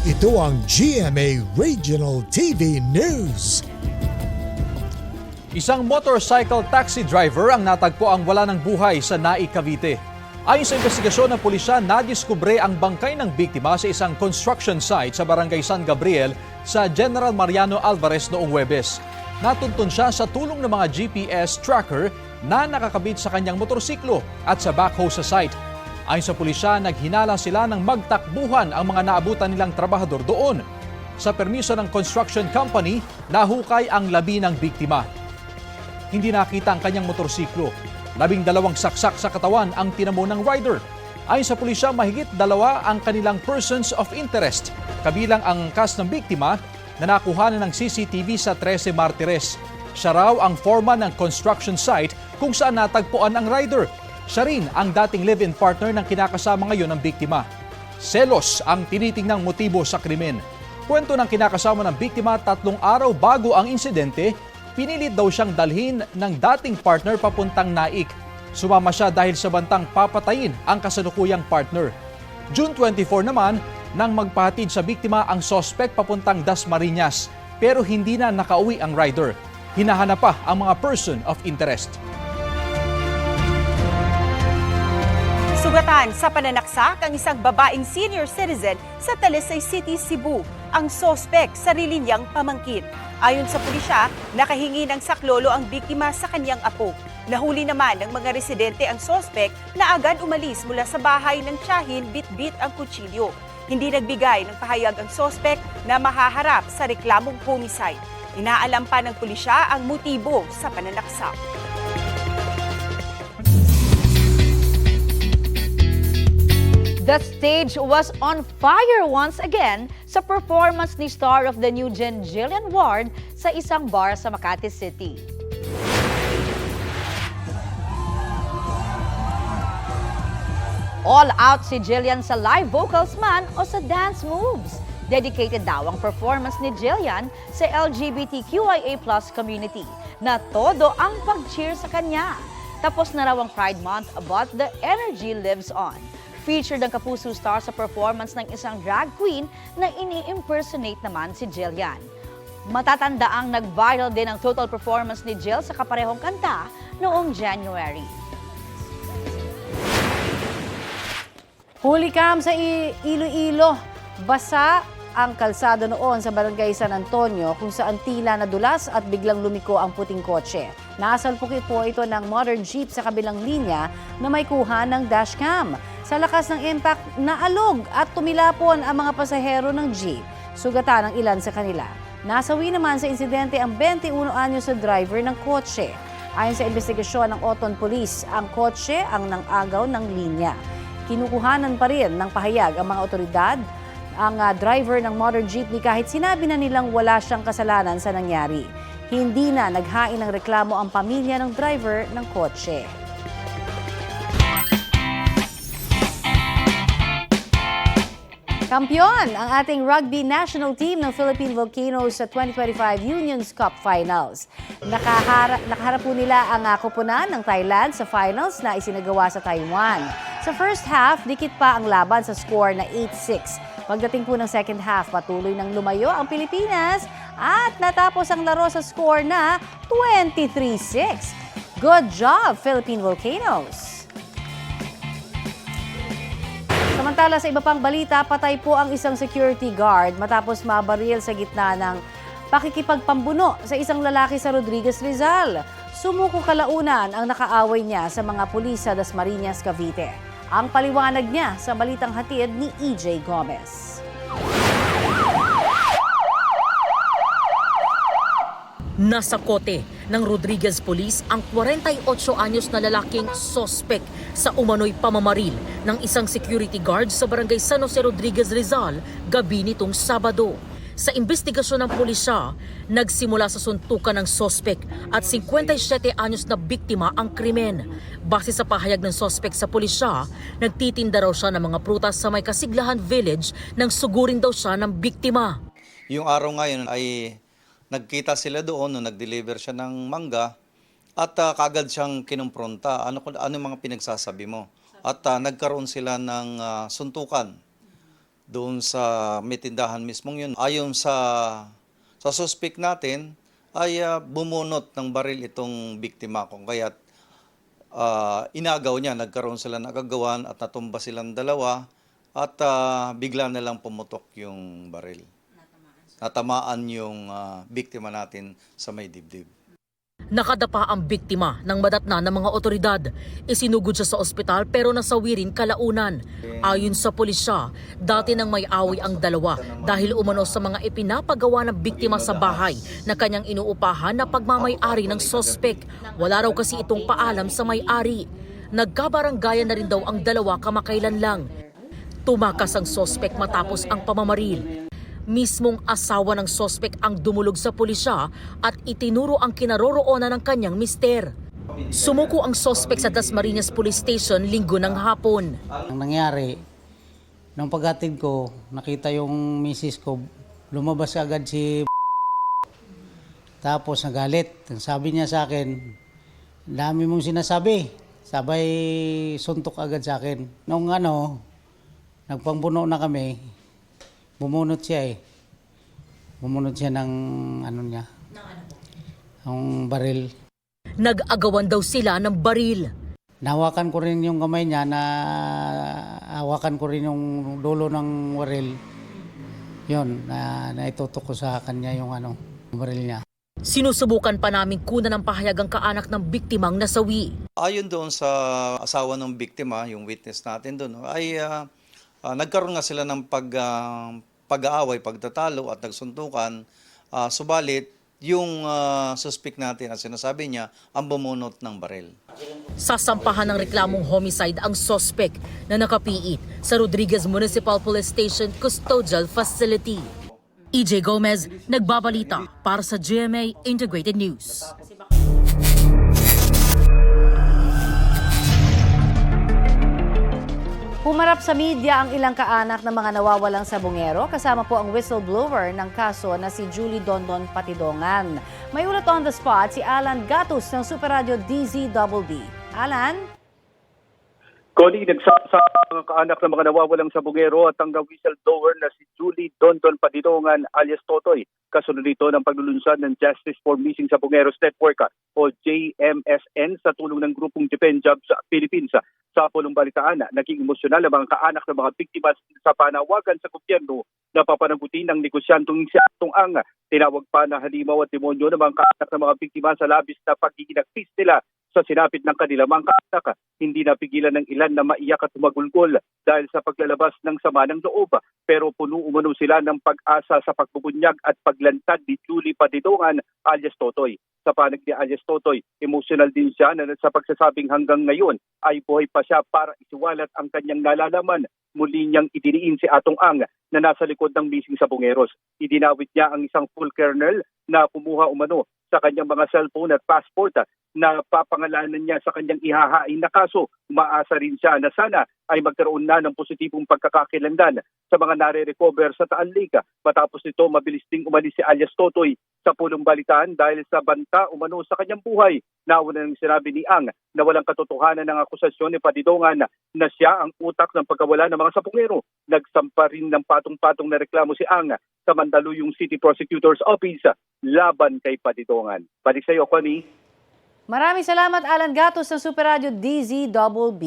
Ito ang GMA Regional TV News. Isang motorcycle taxi driver ang natagpo ang wala ng buhay sa Naik, Cavite. Ayon sa investigasyon ng pulisya, nadiskubre ang bangkay ng biktima sa isang construction site sa Barangay San Gabriel sa General Mariano Alvarez noong Huwebes. Natuntun siya sa tulong ng mga GPS tracker na nakakabit sa kanyang motorsiklo at sa backhoe sa site. Ayon sa pulisya, naghinala sila ng magtakbuhan ang mga naabutan nilang trabahador doon. Sa permiso ng construction company, nahukay ang labi ng biktima. Hindi nakita ang kanyang motorsiklo. 12 saksak sa katawan ang tinamo ng rider. Ayon sa pulisya, mahigit 2 ang kanilang persons of interest, kabilang ang angkas ng biktima na nakuhanan ng CCTV sa 13 Martires. Siya raw ang foreman ng construction site kung saan natagpuan ang rider. Siya rin ang dating live-in partner ng kinakasama ngayon ng biktima. Selos ang tinitingnang motibo sa krimen. Kwento ng kinakasama ng biktima, 3 araw bago ang insidente, pinilit daw siyang dalhin ng dating partner papuntang Naik. Sumama siya dahil sa bantang papatayin ang kasalukuyang partner. June 24 naman, nang magpahatid sa biktima ang sospek papuntang Dasmariñas, pero hindi na nakauwi ang rider. Hinahanap pa ang mga person of interest. Sugatan sa pananaksak ang isang babaeng senior citizen sa Talisay City, Cebu. Ang sospek sarili niyang pamangkin. Ayon sa pulisya, nakahingi ng saklolo ang biktima sa kanyang apo. Nahuli naman ng mga residente ang sospek na agad umalis mula sa bahay ng tiyahin bit-bit ang kutsilyo. Hindi nagbigay ng pahayag ang sospek na mahaharap sa reklamong homicide. Inaalam pa ng pulisya ang motibo sa pananaksak. The stage was on fire once again sa performance ni star of the new Gen Jillian Ward sa isang bar sa Makati City. All out si Jillian sa live vocals man o sa dance moves. Dedicated daw ang performance ni Jillian sa LGBTQIA+ community na todo ang pag-cheer sa kanya. Tapos na raw ang Pride Month, but the energy lives on. Featured ang Kapuso star sa performance ng isang drag queen na ini-impersonate naman si Jillian. Matatandaang nag-viral din ang total performance ni Jill sa kaparehong kanta noong January. Huli cam sa Iloilo. Basa ang kalsada noon sa Barangay San Antonio kung saan tila nadulas at biglang lumiko ang puting kotse. Nasalpuki po ito ng modern jeep sa kabilang linya na may kuha ng dashcam. Sa lakas ng impact, naalog at tumilapon ang mga pasahero ng jeep. Sugatan ang ilan sa kanila. Nasawi naman sa insidente ang 21 anyos sa driver ng kotse. Ayon sa investigasyon ng Oton Police, ang kotse ang nang-agaw ng linya. Kinukuhanan pa rin ng pahayag ang mga otoridad ang driver ng modern jeepney kahit sinabi na nilang wala siyang kasalanan sa nangyari. Hindi na naghain ng reklamo ang pamilya ng driver ng kotse. Kampiyon ang ating rugby national team ng Philippine Volcanoes sa 2025 Unions Cup Finals. Nakaharap po nila ang koponan ng Thailand sa finals na isinagawa sa Taiwan. Sa first half, dikit pa ang laban sa score na 8-6. Pagdating po ng second half, patuloy ng lumayo ang Pilipinas at natapos ang laro sa score na 23-6. Good job, Philippine Volcanoes! Samantala sa iba pang balita, patay po ang isang security guard matapos mabaril sa gitna ng pakikipagpambuno sa isang lalaki sa Rodriguez, Rizal. Sumuko kalaunan ang nakaaway niya sa mga pulis sa Dasmariñas, Cavite. Ang paliwanag niya sa balitang hatid ni EJ Gomez. Nasa kote ng Rodriguez Police ang 48 anyos na lalaking sospek sa umano'y pamamaril ng isang security guard sa barangay San Jose Rodriguez, Rizal gabi nitong Sabado. Sa investigasyon ng pulisya, nagsimula sa suntukan ng sospek at 57 anyos na biktima ang krimen. Base sa pahayag ng sospek sa pulisya, nagtitinda raw siya ng mga prutas sa may Kasiglahan Village nang sugurin daw siya ng biktima. Yung araw ngayon ay nagkita sila doon nung nag-deliver siya ng mangga at kagad siyang kinumpronta. Ano mga pinagsasabi mo? At nagkaroon sila ng suntukan. doon sa may tindahan mismong yun. Ayon sa suspect natin ay bumunot ng baril itong biktima kung kaya't inagaw niya, nagkaroon sila ng kagawan at natumba silang dalawa at bigla na lang pumutok yung baril. Natamaan yung biktima natin sa may dibdib. Nakadapa ang biktima ng madatna ng mga otoridad. Isinugod siya sa ospital pero nasawi rin kalaunan. Ayon sa pulisya, dati nang may away ang dalawa dahil umano sa mga ipinapagawa ng biktima sa bahay na kanyang inuupahan na pagmamay-ari ng sospek. Wala raw kasi itong paalam sa may-ari. Nagkabaranggayan na rin daw ang dalawa kamakailan lang. Tumakas ang sospek matapos ang pamamaril. Mismong asawa ng sospek ang dumulog sa pulisya at itinuro ang kinaroroonan ng kanyang mister. Sumuko ang sospek sa Dasmariñas Police Station linggo ng hapon. Ang nangyari, nung paghatid ko, nakita yung misis ko, lumabas agad si tapos nagalit. Sabi niya sa akin, dami mong sinasabi. Sabay suntok agad sa akin. Nung nagpangbuno na kami, bumunot siya Bumunot siya ng ng baril. Nag-agawan daw sila ng baril. Nahawakan ko rin yung kamay niya, hawakan ko rin yung dulo ng baril. Yun, naitutok ko sa kanya yung baril niya. Sinusubukan pa namin kunan ng pahayag ang kaanak ng biktimang nasawi. Ayon doon sa asawa ng biktima, yung witness natin doon, ay nagkaroon nga sila ng pag-aaway, pagtatalo at nagsuntukan. Subalit, yung suspect natin at sinasabi niya, ang bumunot ng baril. Sasampahan ng reklamong homicide ang sospek na nakapiit sa Rodriguez Municipal Police Station Custodial Facility. EJ Gomez, nagbabalita para sa GMA Integrated News. Humarap sa media ang ilang kaanak ng mga nawawalang sabungero, kasama po ang whistleblower ng kaso na si Julie Dondon Patidongan. May ulat on the spot si Alan Gatus ng Super Radio DZBB. Alan? Connie, nagsasa ang kaanak ng mga nawawalang sabungero at ang whistleblower na si Julie Dondon Patidongan alias Totoy. Kasunod nito ng paglulunsad ng Justice for Missing Sabungeros Network o JMSN sa tulong ng grupong Japan Jobs Philippines. Sa pulong balitaan, naging emosyonal ang mga kaanak ng mga biktima sa panawagan sa gobyerno na papanagutin ng negosyantong si Atong Ang. Tinawag pa na halimaw at demonyo ng mga kaanak ng mga biktima sa labis na paghihinagpis nila sa sinapit ng kanilang mga kaanak. Hindi napigilan ng ilan na maiyak at tumagulgol dahil sa paglalabas ng sama ng loob. Pero puno umano sila ng pag-asa sa pagbubunyag at paglantad ni Julie Patidongan alias Totoy. Sa panag ni alias Totoy, emotional din siya na sa pagsasabing hanggang ngayon ay buhay pa siya para isiwalat ang kanyang nalalaman. Muli niyang idiniin si Atong Ang na nasa likod ng missing sabungeros. Idinawit niya ang isang full kernel na kumuha umano sa kanyang mga cellphone at passport na papangalanan niya sa kanyang ihahain na kaso. Umaasa rin siya na sana ay magkaroon na ng positibong pagkakakilanlan sa mga nare-recover sa Taal Lake. Matapos nito, mabilis ding umalis si alias Totoy sa pulong balitaan dahil sa banta umano sa kanyang buhay. Nauna nang sinabi ni Ang na walang katotohanan ng akusasyon ni Patidongan na siya ang utak ng pagkawala ng mga sabungero. Nagsampa rin ng patong-patong na reklamo si Ang sa Mandaluyong City Prosecutor's Office laban kay Patidongan. Balik sa iyo, Connie. Maraming salamat, Alan Gatos ng Super Radio DZBB.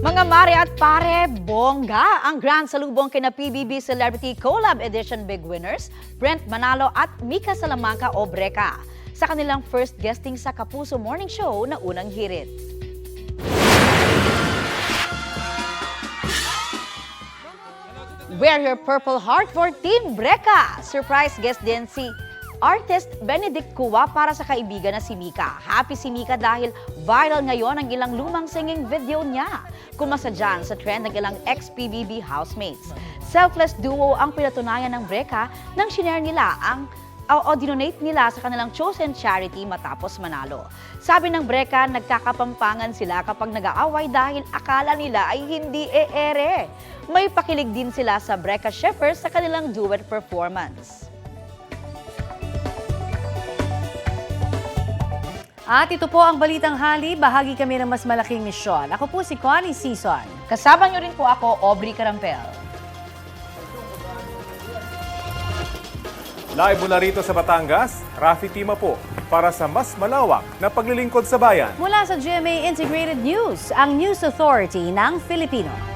Mga mare at pare, bongga ang grand salubong kina PBB Celebrity Collab Edition Big Winners, Brent Manalo at Mika Salamanca o Breka, sa kanilang first guesting sa Kapuso Morning Show na unang hirit. Wear your purple heart for Team Breka. Surprise guest din si artist Benedict Cua para sa kaibigan na si Mika. Happy si Mika dahil viral ngayon ang ilang lumang singing video niya. Kumasa dyan sa trend ng ilang ex-PBB housemates. Selfless duo ang pinatunayan ng Breka nang shinare nila o dinonate nila sa kanilang chosen charity matapos manalo. Sabi ng Breka, nagkakapampangan sila kapag nag-aaway dahil akala nila ay hindi ere. May pakilig din sila sa Breka Shepherds sa kanilang duet performance. At ito po ang Balitang Hali, bahagi kami ng mas malaking misyon. Ako po si Connie Season. Kasama niyo rin po ako, Aubrey Carampel. Live mula rito sa Batangas, Rafi Tima po para sa mas malawak na paglilingkod sa bayan. Mula sa GMA Integrated News, ang News Authority ng Filipino.